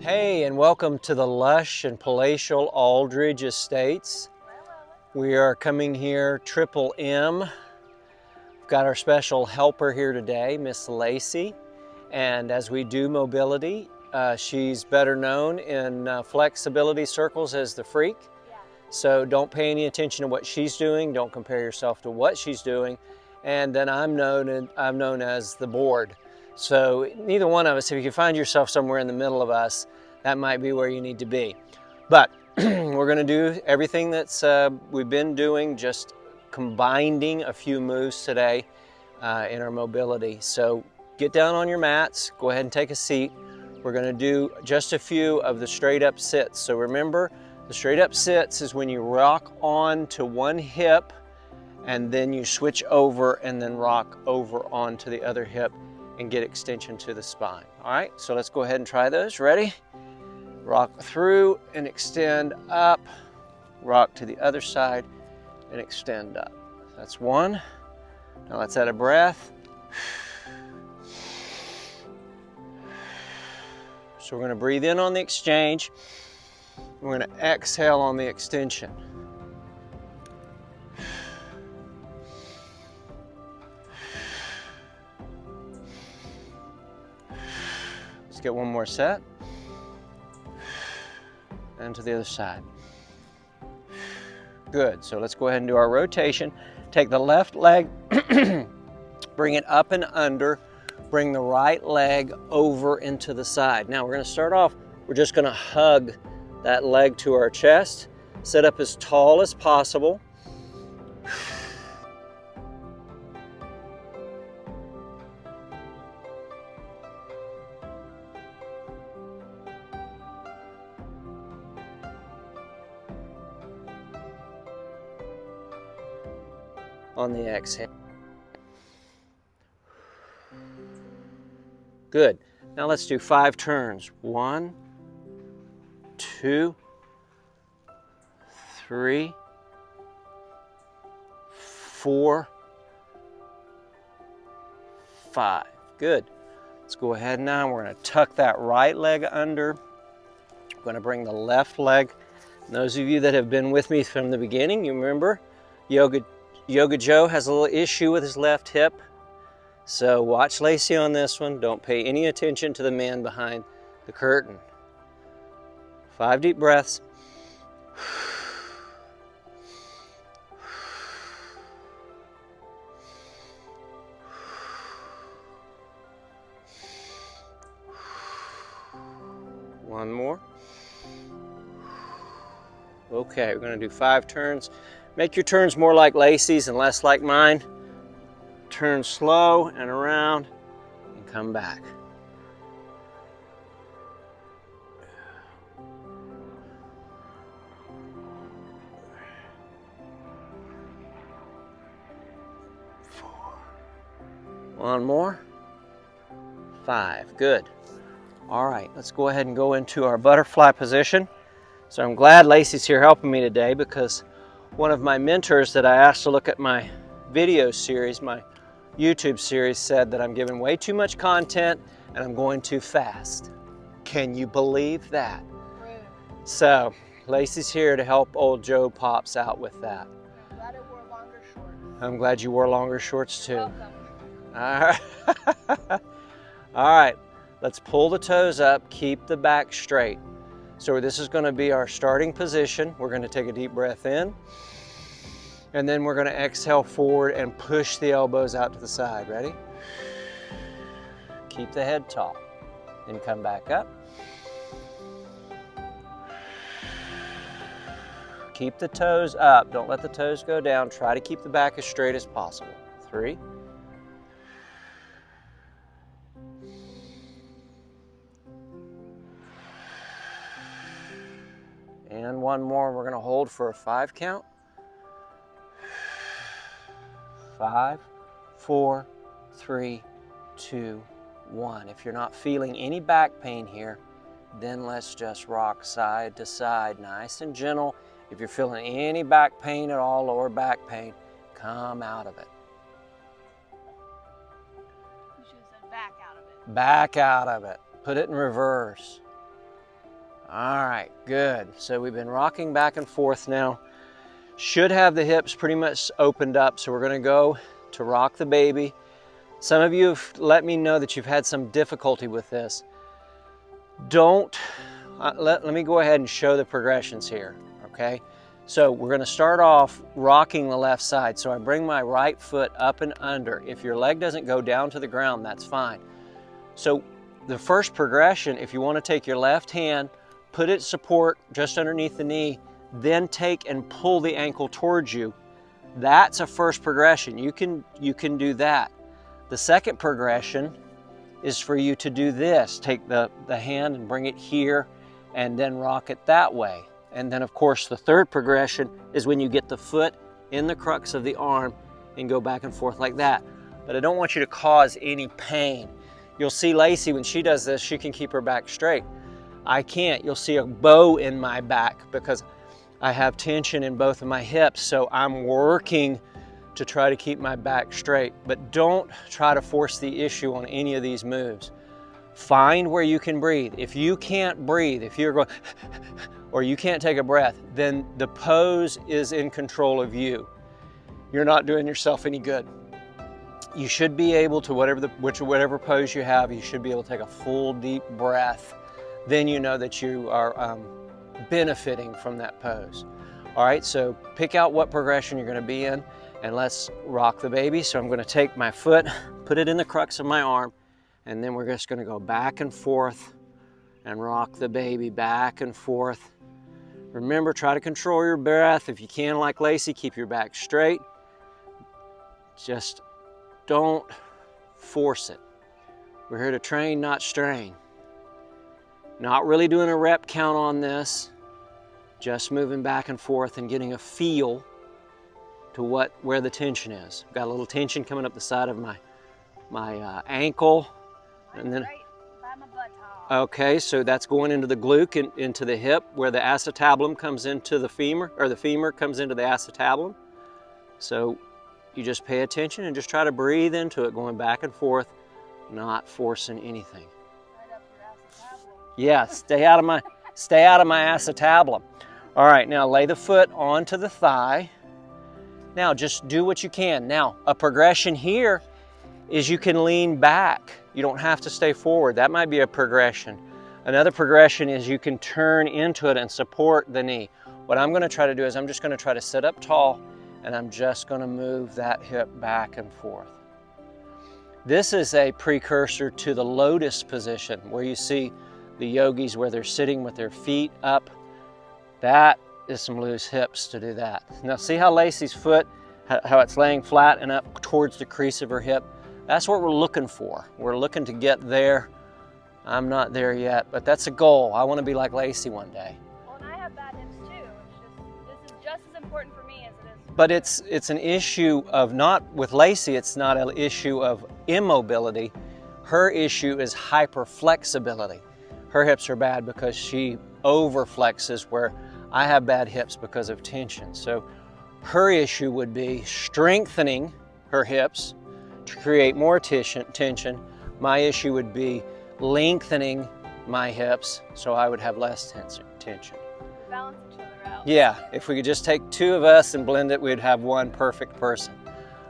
Hey, and welcome to the lush and palatial Aldridge Estates. We are coming here, Triple M. We've got our special helper here today, Miss Lacey. And as we do mobility, she's better known in flexibility circles as the freak. So don't pay any attention to what she's doing. Don't compare yourself to what she's doing. And then I'm known as the board. So neither one of us, if you can find yourself somewhere in the middle of us, that might be where you need to be. But we're going to do everything that's we've been doing, just combining a few moves today in our mobility. So get down on your mats, go ahead and take a seat. We're going to do just a few of the straight up sits. So remember, the straight up sits is when you rock on to one hip and then you switch over and then rock over onto the other hip and get extension to the spine. All right, so let's go ahead and try those. Ready? Rock through and extend up, rock to the other side and extend up. That's one. Now let's add a breath. So we're going to breathe in on the exchange. We're going to exhale on the extension. Let's get one more set. And to the other side. Good, so let's go ahead and do our rotation. Take the left leg, bring it up and under, bring the right leg over into the side. Now we're going to start off, we're just going to hug that leg to our chest, sit up as tall as possible. On the exhale. Good. Now let's do 5 turns. 1, 2, 3, 4, 5. Good. Let's go ahead now. We're going to tuck that right leg under. We're going to bring the left leg. And those of you that have been with me from the beginning, you remember Yoga Joe has a little issue with his left hip. So watch Lacey on this one. Don't pay any attention to the man behind the curtain. 5 deep breaths. One more. Okay, we're going to do 5 turns. Make your turns more like Lacey's and less like mine. Turn slow and around and come back. One more. 5. Good. All right, let's go ahead and go into our butterfly position. So I'm glad Lacey's here helping me today, because one of my mentors that I asked to look at my video series, my YouTube series, said that I'm giving way too much content and I'm going too fast. Can you believe that? So Lacey's here to help old Joe Pops out with that. I'm glad I wore longer shorts. I'm glad you wore longer shorts too. Welcome. All right. All right, let's pull the toes up, keep the back straight. So this is going to be our starting position. We're going to take a deep breath in, and then we're going to exhale forward and push the elbows out to the side. Ready? Keep the head tall. Then come back up. Keep the toes up. Don't let the toes go down. Try to keep the back as straight as possible. 3. And one more. We're going to hold for a 5 count. 5, 4, 3, 2, 1. If you're not feeling any back pain here, then let's just rock side to side, nice and gentle. If you're feeling any back pain at all, lower back pain, come out of it. You should have said back out of it. Back out of it. Put it in reverse. All right, good. So we've been rocking back and forth now. Should have the hips pretty much opened up. So we're gonna go to rock the baby. Some of you have let me know that you've had some difficulty with this. Let me go ahead and show the progressions here, okay? So we're gonna start off rocking the left side. So I bring my right foot up and under. If your leg doesn't go down to the ground, that's fine. So the first progression, if you wanna take your left hand, put it support just underneath the knee, then take and pull the ankle towards you. That's a first progression. You can do that. The second progression is for you to do this. Take the hand and bring it here and then rock it that way. And then of course the third progression is when you get the foot in the crux of the arm and go back and forth like that. But I don't want you to cause any pain. You'll see Lacey, when she does this, she can keep her back straight. I can't. You'll see a bow in my back because I have tension in both of my hips. So I'm working to try to keep my back straight, but don't try to force the issue on any of these moves. Find where you can breathe. If you can't breathe, if you're going, or you can't take a breath, then the pose is in control of you. You're not doing yourself any good. You should be able to, whatever pose you have, you should be able to take a full deep breath. Then you know that you are benefiting from that pose. All right, so pick out what progression you're gonna be in and let's rock the baby. So I'm gonna take my foot, put it in the crux of my arm, and then we're just gonna go back and forth and rock the baby back and forth. Remember, try to control your breath. If you can, like Lacey, keep your back straight. Just don't force it. We're here to train, not strain. Not really doing a rep count on this, just moving back and forth and getting a feel to where the tension is. Got a little tension coming up the side of my ankle. And then, right by my buttock. okay, so that's going into the glute and into the hip where the acetabulum comes into the femur, or the femur comes into the acetabulum. So you just pay attention and just try to breathe into it, going back and forth, not forcing anything. Right up your acetabulum. Yeah, stay out of my acetabulum. All right, now lay the foot onto the thigh. Now just do what you can. Now a progression here is you can lean back. You don't have to stay forward. That might be a progression. Another progression is you can turn into it and support the knee. What I'm gonna try to do is I'm just gonna try to sit up tall and I'm just gonna move that hip back and forth. This is a precursor to the lotus position where you see the yogis where they're sitting with their feet up. That is some loose hips to do that. Now see how Lacey's foot, how it's laying flat and up towards the crease of her hip? That's what we're looking for. We're looking to get there. I'm not there yet, but that's a goal. I want to be like Lacey one day. Well, and I have bad hips too. This is just as important for me as it is. But it's an issue of not, with Lacey, it's not an issue of immobility. Her issue is hyperflexibility. Her hips are bad because she overflexes, where I have bad hips because of tension. So her issue would be strengthening her hips to create more tension. My issue would be lengthening my hips so I would have less tension. We balance each other out. Yeah, if we could just take two of us and blend it, we'd have one perfect person.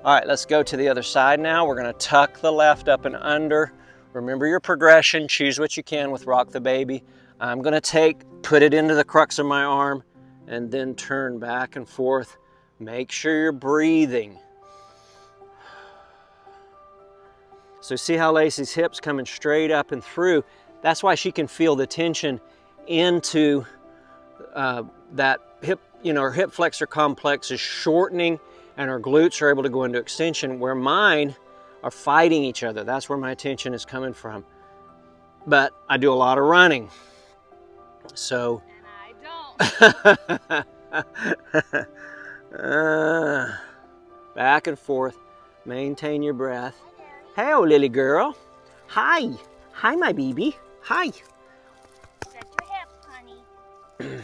All right, let's go to the other side now. We're gonna tuck the left up and under. Remember your progression, choose what you can with rock the baby. I'm gonna put it into the crux of my arm and then turn back and forth. Make sure you're breathing. So see how Lacey's hips coming straight up and through. That's why she can feel the tension into that hip, her hip flexor complex is shortening and her glutes are able to go into extension, where mine are fighting each other. That's where my tension is coming from. But I do a lot of running. So. And I don't. Back and forth, maintain your breath. Hello, Lily girl. Hi. Hi, my baby. Hi. Set your hips, honey.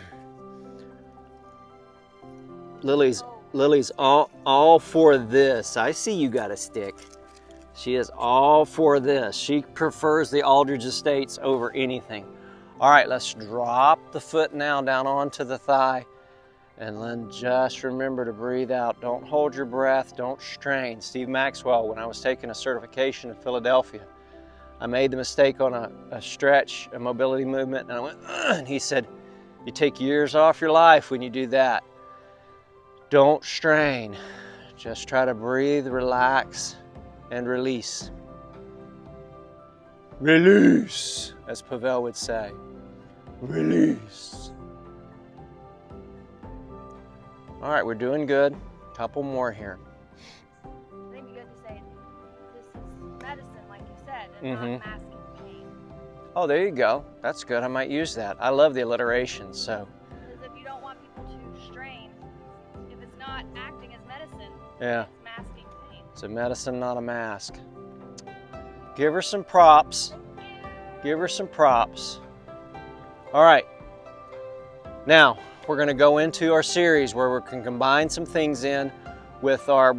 Lily's all for this. I see you got a stick. She is all for this. She prefers the Aldridge Estates over anything. All right, let's drop the foot now down onto the thigh. And then just remember to breathe out. Don't hold your breath, don't strain. Steve Maxwell, when I was taking a certification in Philadelphia, I made the mistake on a stretch, a mobility movement, and I went, ugh, and he said, you take years off your life when you do that. Don't strain. Just try to breathe, relax, and release. Release, as Pavel would say. Release. All right, we're doing good. Couple more here. I think it'd be good to say this is medicine, like you said, and not masking pain. Oh, there you go. That's good. I might use that. I love the alliteration, so. Because if you don't want people to strain, if it's not acting as medicine, Yeah. it's masking pain. It's a medicine, not a mask. Give her some props. Give her some props. All right. Now, we're going to go into our series where we can combine some things in with our,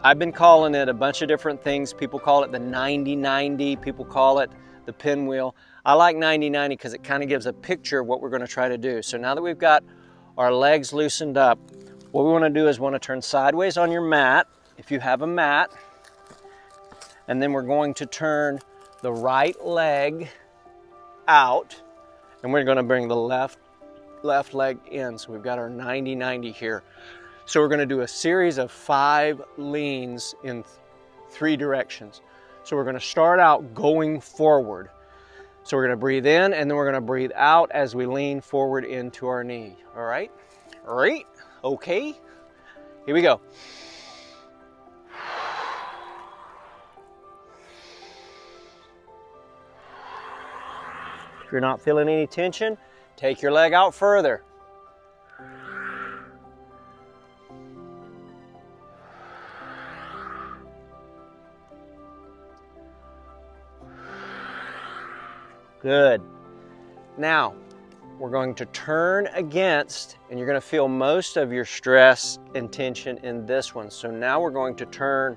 I've been calling it a bunch of different things. People call it the 90-90. People call it the pinwheel. I like 90-90 because it kind of gives a picture of what we're going to try to do. So now that we've got our legs loosened up, what we want to do is want to turn sideways on your mat, if you have a mat, and then we're going to turn the right leg out, and we're going to bring the left leg in. So we've got our 90-90 here. So we're going to do a series of 5 leans in 3 directions. So we're going to start out going forward. So we're going to breathe in, and then we're going to breathe out as we lean forward into our knee. All right? All right? Okay. Here we go. If you're not feeling any tension, take your leg out further. Good. Now, we're going to turn against, and you're going to feel most of your stress and tension in this one. So now we're going to turn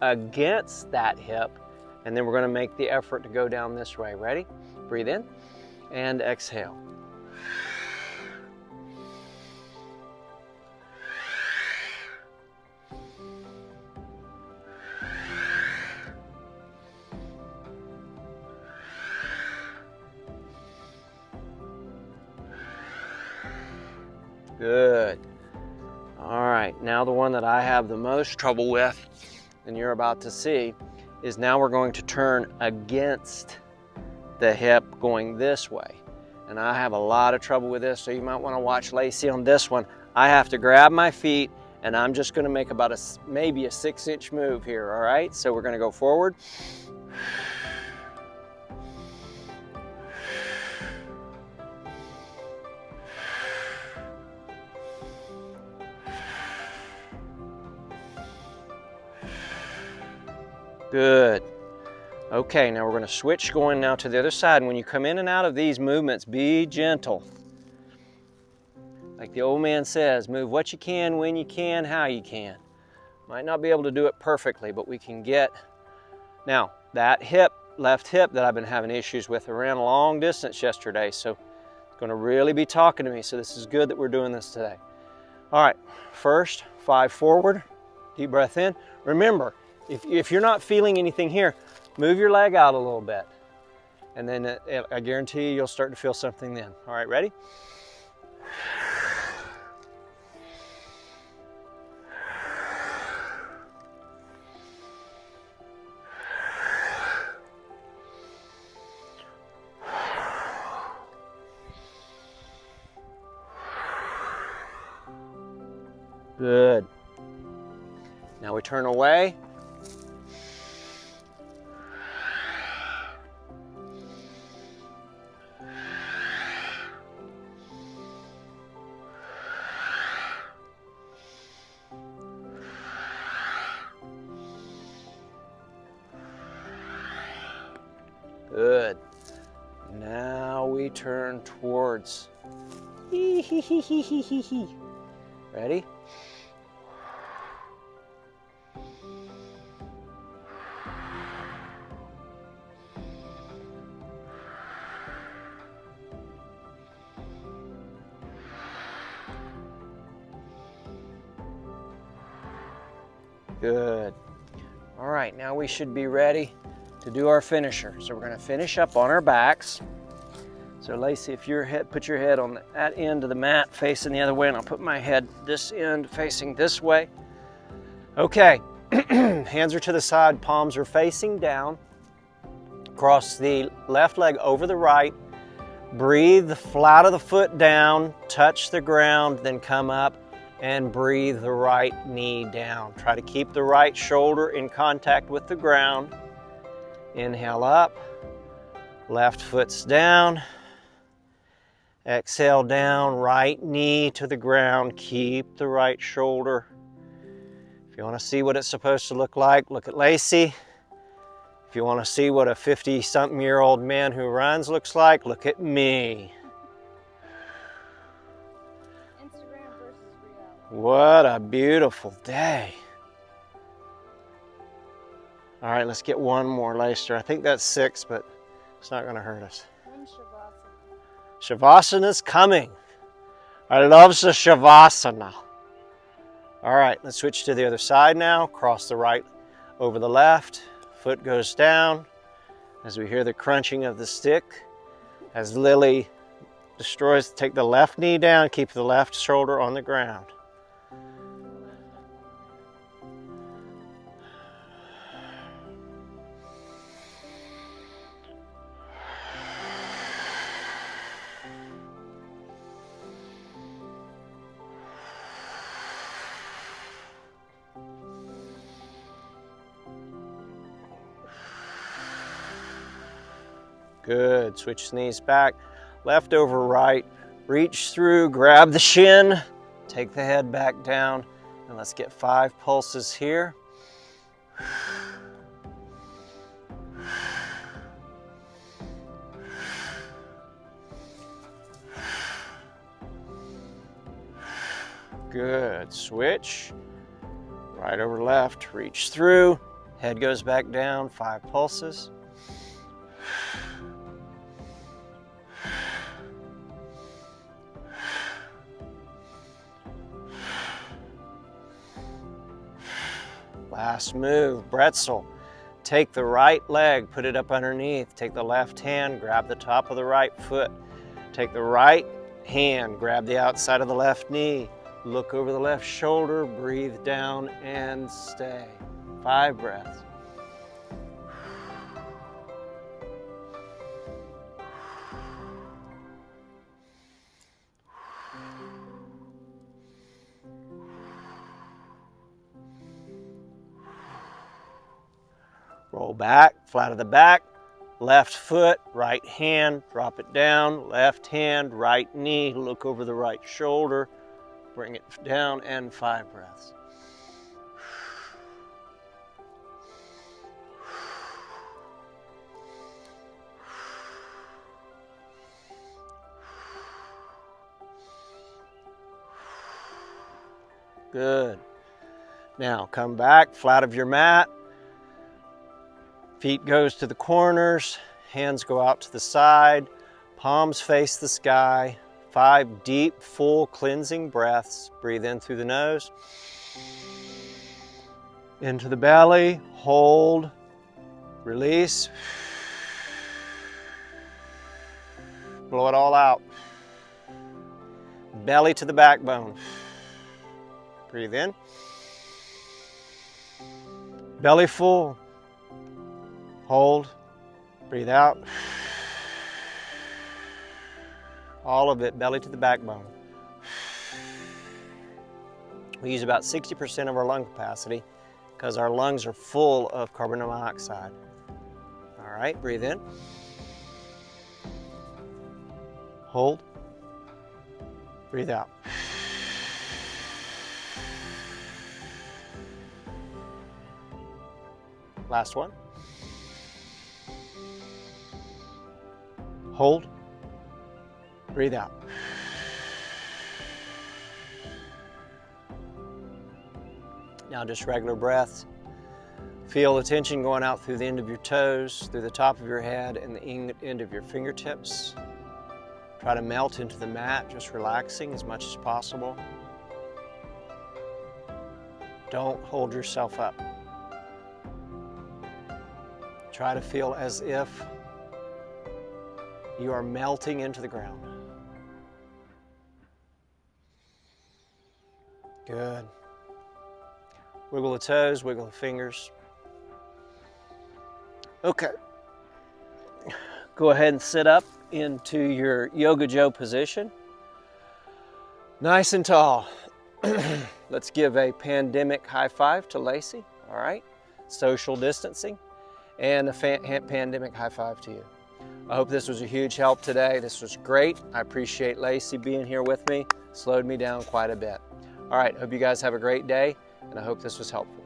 against that hip, and then we're going to make the effort to go down this way. Ready? Breathe in and exhale. Good. All right, now the one that I have the most trouble with, and you're about to see, is now we're going to turn against the hip going this way. And I have a lot of trouble with this, so you might want to watch Lacey on this one. I have to grab my feet, and I'm just going to make about maybe a 6-inch move here, all right? So we're going to go forward. Good. Okay, now we're going to switch going now to the other side. And when you come in and out of these movements, be gentle. Like the old man says, move what you can, when you can, how you can. Might not be able to do it perfectly, but we can get. Now, that hip, left hip that I've been having issues with, I ran a long distance yesterday, so it's going to really be talking to me. So this is good that we're doing this today. All right, first, 5 forward, deep breath in. Remember, if you're not feeling anything here, move your leg out a little bit. And then I guarantee you, you'll start to feel something then. All right, ready? Good. Now we turn away. Good. Now we turn towards. Ready? Good. All right, now we should be ready to do our finisher. So we're gonna finish up on our backs. So Lacey, if your head, put your head on that end of the mat facing the other way, and I'll put my head this end facing this way. Okay, hands are to the side, palms are facing down. Cross the left leg over the right. Breathe the flat of the foot down, touch the ground, then come up and breathe the right knee down. Try to keep the right shoulder in contact with the ground. Inhale up, left foot's down. Exhale down, right knee to the ground. Keep the right shoulder. If you want to see what it's supposed to look like, look at Lacey. If you want to see what a 50-something-year-old man who runs looks like, look at me. Instagram versus reality. What a beautiful day. All right, let's get one more, Lacey. I think that's 6, but it's not going to hurt us. When Shavasana. Shavasana's coming. I love the Shavasana. All right, let's switch to the other side now. Cross the right over the left. Foot goes down as we hear the crunching of the stick. As Lily destroys, take the left knee down, keep the left shoulder on the ground. Good, switch knees back, left over right, reach through, grab the shin, take the head back down, and let's get 5 pulses here. Good, switch, right over left, reach through, head goes back down, 5 pulses. Last move, Bretzel. Take the right leg, put it up underneath. Take the left hand, grab the top of the right foot. Take the right hand, grab the outside of the left knee. Look over the left shoulder, breathe down and stay. 5 breaths. Roll back, flat of the back, left foot, right hand, drop it down, left hand, right knee, look over the right shoulder, bring it down, and 5 breaths. Good. Now come back, flat of your mat. Feet goes to the corners, hands go out to the side, palms face the sky. 5 deep, full cleansing breaths. Breathe in through the nose. Into the belly, hold, release. Blow it all out. Belly to the backbone. Breathe in. Belly full. Hold, breathe out. All of it, belly to the backbone. We use about 60% of our lung capacity because our lungs are full of carbon monoxide. All right, breathe in. Hold, breathe out. Last one. Hold, breathe out. Now just regular breaths. Feel the tension going out through the end of your toes, through the top of your head, and the end of your fingertips. Try to melt into the mat, just relaxing as much as possible. Don't hold yourself up. Try to feel as if you are melting into the ground. Good. Wiggle the toes, wiggle the fingers. Okay. Go ahead and sit up into your Yoga Joe position. Nice and tall. Let's give a pandemic high five to Lacey. All right. Social distancing. And a pandemic high five to you. I hope this was a huge help today. This was great. I appreciate Lacey being here with me. Slowed me down quite a bit. All right, hope you guys have a great day, and I hope this was helpful.